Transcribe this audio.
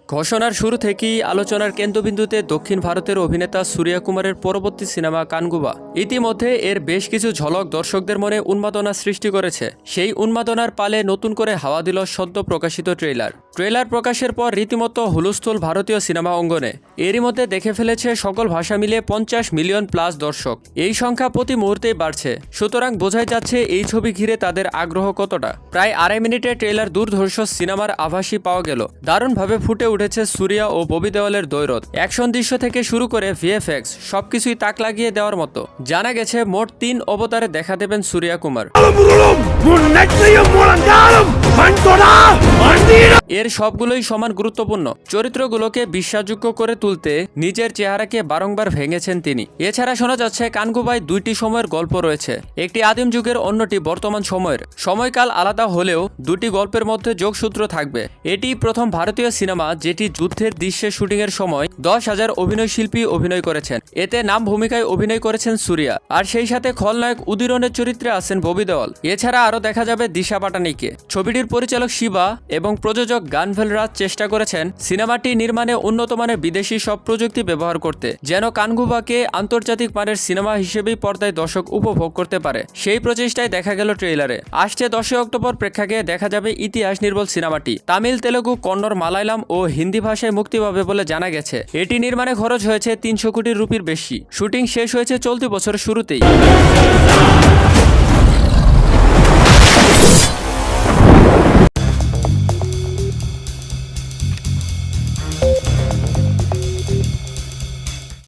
ঘোষণার শুরু থেকেই আলোচনার কেন্দ্রবিন্দুতে দক্ষিণ ভারতের অভিনেতা সূর্যা কুমারের পরবর্তী সিনেমা কানগুবা। ইতিমধ্যে এর বেশ কিছু ঝলক দর্শকদের মনে উন্মাদনা সৃষ্টি করেছে। সেই উন্মাদনার পালে নতুন করে হাওয়া দিল সদ্য প্রকাশিত ট্রেলার প্রকাশের পর রীতিমতো হুলস্থুল ভারতীয় সিনেমা অঙ্গনে। এরই মধ্যে দেখে ফেলেছে সকল ভাষা মিলিয়ে 50 মিলিয়ন প্লাস দর্শক। এই সংখ্যা প্রতি মুহূর্তেই বাড়ছে, সুতরাং বোঝাই যাচ্ছে এই ছবি ঘিরে তাদের আগ্রহ কতটা। প্রায় 2.5 মিনিটের ট্রেলার দুর্ধর্ষ সিনেমার আভাসই পাওয়া গেল। দারুণভাবে ফুটে উঠেছে সূর্যা ও ববি দেওয়ালের দ্বৈরথ। অ্যাকশন দৃশ্য থেকে শুরু করে ভিএফএক্স সবকিছুই তাক লাগিয়ে দেওয়ার মতো। জানা গেছে মোট 3 অবতারে দেখা দেবেন সূর্যা কুমার। এর সবগুলোই সমান গুরুত্বপূর্ণ। চরিত্রগুলোকে বিশ্বাসযোগ্য করে তুলতে নিজের চেহারাকে বারংবার ভেঙেছেন তিনি। এছাড়া শোনা যাচ্ছে কানগুবায় 2টি সময়ের গল্প রয়েছে, একটি আদিম যুগের, অন্যটি বর্তমান সময়ের। সময়কাল আলাদা হলেও দুটি গল্পের মধ্যে যোগসূত্র থাকবে। এটি প্রথম ভারতীয় সিনেমা যেটি যুদ্ধের দৃশ্যে শুটিংয়ের সময় 10,000 অভিনয়শিল্পী অভিনয় করেছেন। এতে নাম ভূমিকায় অভিনয় করেছেন সূর্যা, আর সেই সাথে খলনায়ক উদিরনের চরিত্রে আছেন ববি দেওয়াল। এছাড়া আরও দেখা যাবে দিশা পাটানিকে। ছবিটির পরিচালক শিবা এবং প্রযোজক গানভেল রাজ চেষ্টা করেছেন সিনেমাটি নির্মাণে উন্নত মানের বিদেশি সব প্রযুক্তি ব্যবহার করতে, যেন কানগুবাকে আন্তর্জাতিক মানের সিনেমা হিসেবেই পর্দায় দর্শক উপভোগ করতে পারে। সেই প্রচেষ্টায় দেখা গেল ট্রেইলারে। আসছে 10 অক্টোবর প্রেক্ষাগৃহে দেখা যাবে ইতিহাস নির্ভর সিনেমাটি। তামিল, তেলেগু, কন্নড়, মালায়ালাম ও হিন্দি ভাষায় মুক্তি পাবে বলে জানা গেছে। এটি নির্মাণে খরচ হয়েছে 300 কোটি রুপির বেশি। শুটিং শেষ হয়েছে চলতি বছরের শুরুতেই।